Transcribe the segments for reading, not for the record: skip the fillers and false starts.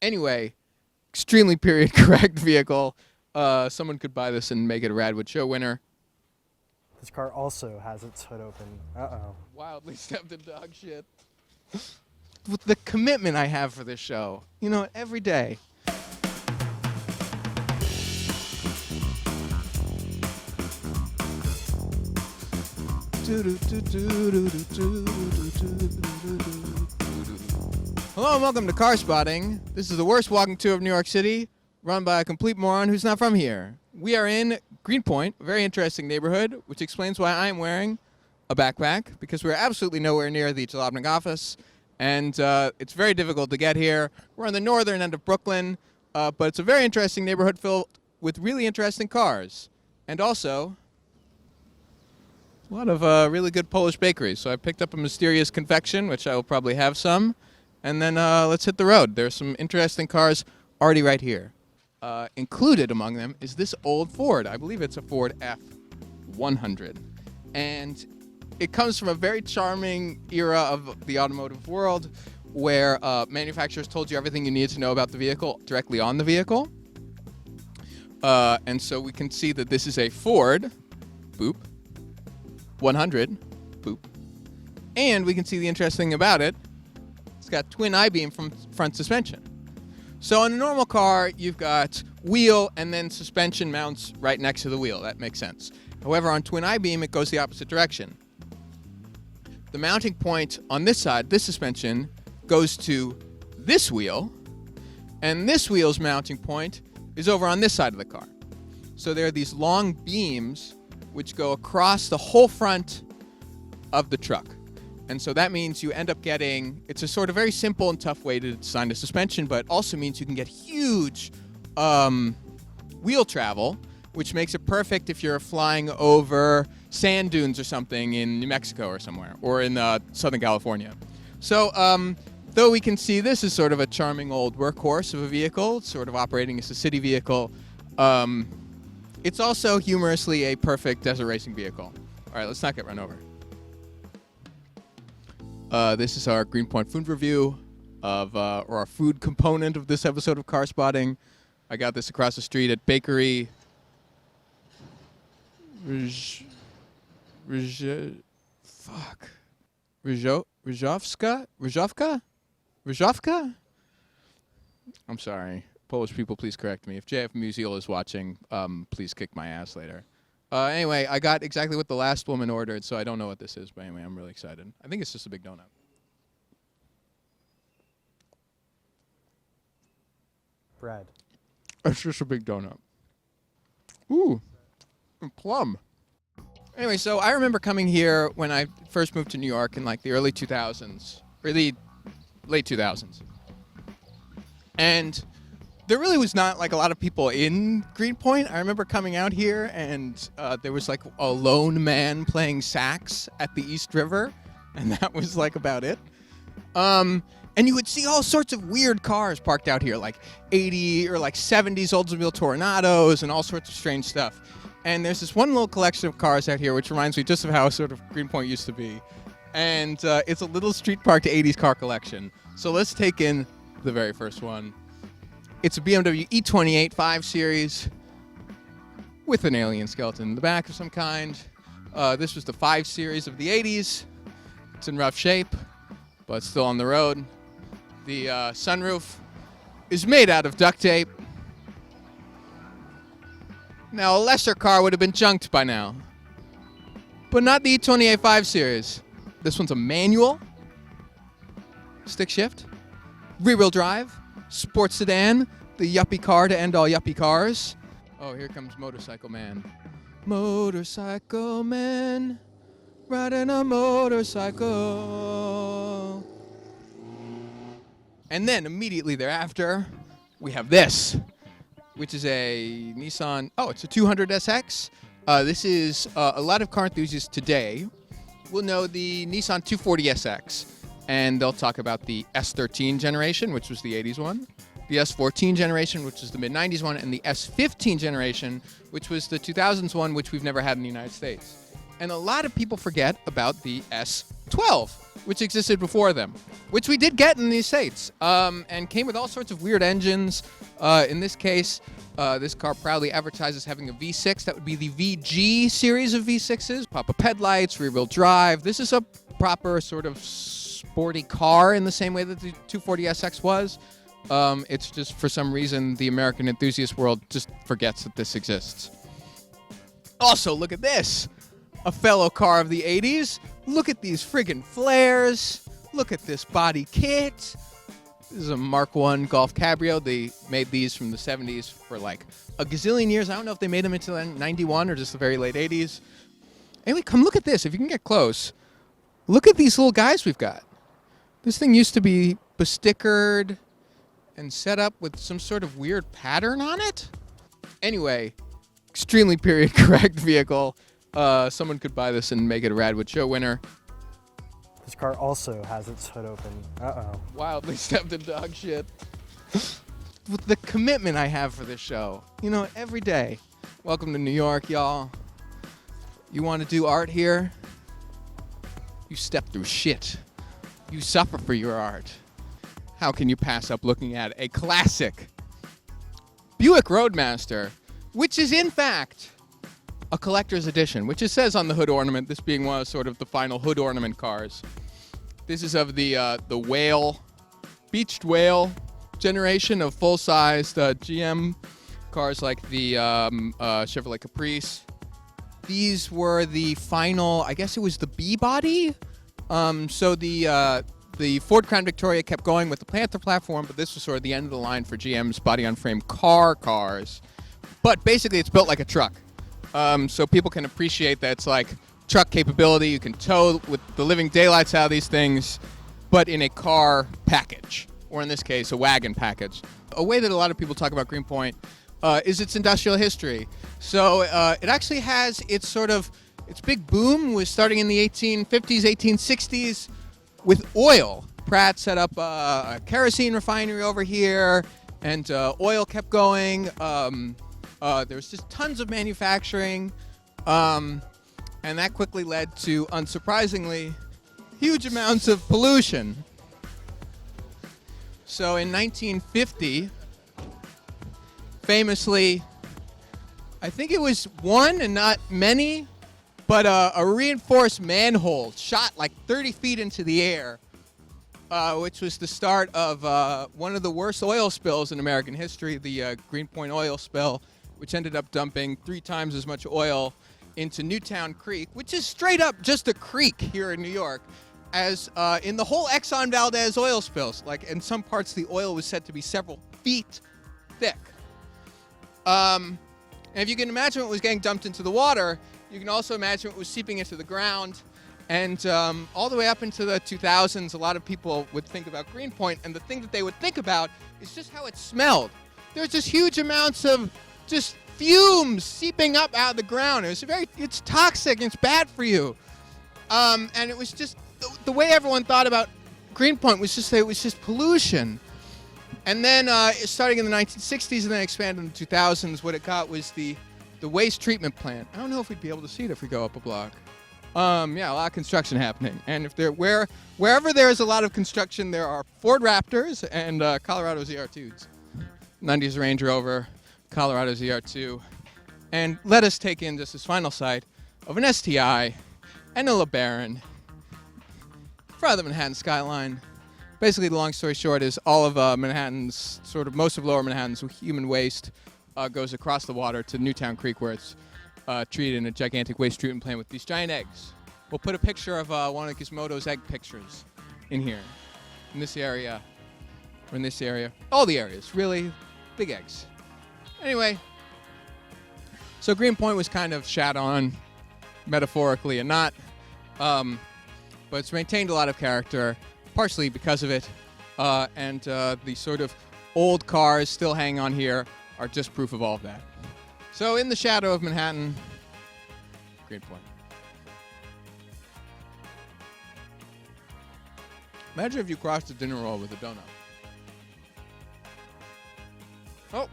Anyway, extremely period correct vehicle. Someone could buy this and make it a Radwood Show winner. This car also has its hood open. Uh-oh. Wildly stepped in dog shit. With the commitment I have for this show, every day. Hello and welcome to Car Spotting. This is the worst walking tour of New York City, run by a complete moron who's not from here. We are in Greenpoint, a very interesting neighborhood, which explains why I am wearing a backpack, because we're absolutely nowhere near the Jalopnik office, and it's very difficult to get here. We're on the northern end of Brooklyn, but it's a very interesting neighborhood filled with really interesting cars, and also a lot of really good Polish bakeries. So I picked up a mysterious confection, which I will probably have some, and then let's hit the road. There's some interesting cars already right here. Included among them is this old Ford. I believe it's a Ford F100. And it comes from a very charming era of the automotive world where manufacturers told you everything you needed to know about the vehicle directly on the vehicle. And so we can see that this is a Ford, boop, 100, boop. And we can see the interesting thing about it, it's got twin I-beam from front suspension. So in a normal car, you've got wheel and then suspension mounts right next to the wheel. That makes sense. However, on twin I-beam, it goes the opposite direction. The mounting point on this side, this suspension, goes to this wheel, and this wheel's mounting point is over on this side of the car. So there are these long beams which go across the whole front of the truck. And so that means you end up getting, it's a sort of very simple and tough way to design a suspension, but it also means you can get huge wheel travel, which makes it perfect if you're flying over sand dunes or something in New Mexico or somewhere, or in Southern California. So though we can see this is sort of a charming old workhorse of a vehicle, it's sort of operating as a city vehicle, it's also humorously a perfect desert racing vehicle. All right, let's not get run over. This is our Greenpoint food review of, or our food component of this episode of Car Spotting. I got this across the street at Bakery Rizhovka? I'm sorry. Polish people, please correct me. If JF Musial is watching, please kick my ass later. Anyway, I got exactly what the last woman ordered, so I don't know what this is, but anyway, I'm really excited. I think it's just a big donut. Bread. It's just a big donut. Ooh, and plum. Anyway, so I remember coming here when I first moved to New York in like the early 2000s, really late 2000s. And there really was not like a lot of people in Greenpoint. I remember coming out here and there was like a lone man playing sax at the East River, and that was like about it. And you would see all sorts of weird cars parked out here, like 80 or like 70s Oldsmobile Tornados and all sorts of strange stuff. And there's this one little collection of cars out here which reminds me just of how sort of Greenpoint used to be. And it's a little street parked 80s car collection. So let's take in the very first one. It's a BMW E28 5 Series with an alien skeleton in the back of some kind. This was the 5 Series of the 80s. It's in rough shape, but still on the road. The sunroof is made out of duct tape. Now, a lesser car would have been junked by now, but not the E28 5 Series. This one's a manual, stick shift, rear-wheel drive, sports sedan, the yuppie car to end all yuppie cars. Oh, here comes Motorcycle Man. Motorcycle Man, riding a motorcycle. And then immediately thereafter, we have this, which is a Nissan. Oh, it's a 200SX. This is a lot of car enthusiasts today will know the Nissan 240SX, and they'll talk about the S13 generation, which was the 80s one, the S14 generation, which was the mid-90s one, and the S15 generation, which was the 2000s one, which we've never had in the United States. And a lot of people forget about the S12, which existed before them, which we did get in the States, and came with all sorts of weird engines. In this case, this car proudly advertises having a V6. That would be the VG series of V6s. Pop-up headlights, rear-wheel drive. This is a proper sort of sporty car in the same way that the 240SX was. It's just, for some reason, the American enthusiast world just forgets that this exists. Also, look at this. A fellow car of the 80s. Look at these friggin' flares. Look at this body kit. This is a Mark I Golf Cabrio. They made these from the 70s for like a gazillion years. I don't know if they made them until 91 or just the very late 80s. Anyway, come look at this. If you can get close, look at these little guys we've got. This thing used to be bestickered and set up with some sort of weird pattern on it. Anyway, extremely period correct vehicle. Someone could buy this and make it a Radwood Show winner. This car also has its hood open. Uh-oh. Wildly stepped in dog shit. With the commitment I have for this show, you know, every day. Welcome to New York, y'all. You want to do art here? You step through shit. You suffer for your art. How can you pass up looking at a classic Buick Roadmaster, which is in fact a collector's edition, which it says on the hood ornament, this being one of sort of the final hood ornament cars. This is of the whale, beached whale generation of full-sized GM cars like the Chevrolet Caprice. These were the final, I guess it was the B-body. So the Ford Crown Victoria kept going with the Panther platform, but this was sort of the end of the line for GM's body-on-frame cars. But basically, it's built like a truck. So people can appreciate that it's like truck capability. You can tow with the living daylights out of these things, but in a car package, or in this case, a wagon package. A way that a lot of people talk about Greenpoint is its industrial history. So it actually has its big boom was starting in the 1850s, 1860s with oil. Pratt set up a kerosene refinery over here, and oil kept going. There was just tons of manufacturing, and that quickly led to, unsurprisingly, huge amounts of pollution. So in 1950, famously, I think it was one and not many, but a reinforced manhole shot like 30 feet into the air, which was the start of one of the worst oil spills in American history, the Greenpoint oil spill, which ended up dumping 3 times as much oil into Newtown Creek, which is straight up just a creek here in New York, as in the whole Exxon Valdez oil spills. Like, in some parts, the oil was said to be several feet thick. And if you can imagine what was getting dumped into the water, you can also imagine what was seeping into the ground. And all the way up into the 2000s, a lot of people would think about Greenpoint, and the thing that they would think about is just how it smelled. There's just huge amounts of just fumes seeping up out of the ground. It's toxic and it's bad for you. And it was just, the way everyone thought about Greenpoint was just that it was just pollution. And then starting in the 1960s and then expanded in the 2000s, what it got was the waste treatment plant. I don't know if we'd be able to see it if we go up a block. Yeah, a lot of construction happening. And if wherever there is a lot of construction, there are Ford Raptors and Colorado ZR2s. 90s Range Rover, Colorado ZR2. And let us take in just this final sight of an STI and a LeBaron in front of the Manhattan skyline. Basically, the long story short is all of Manhattan's, sort of most of lower Manhattan's human waste goes across the water to Newtown Creek, where it's treated in a gigantic waste treatment plant with these giant eggs. We'll put a picture of one of Gizmodo's egg pictures in here, in this area, or in this area. All the areas, really, big eggs. Anyway, so Greenpoint was kind of shat on, metaphorically and not, but it's maintained a lot of character, partially because of it, and the sort of old cars still hanging on here are just proof of all of that. So in the shadow of Manhattan, Greenpoint. Imagine if you crossed a dinner roll with a donut. Oh,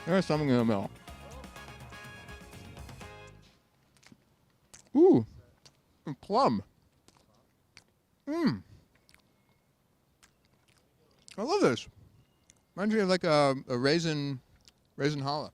there's something in the middle. Ooh. Plum. Mmm. I love this. Reminds me of like a raisin challah.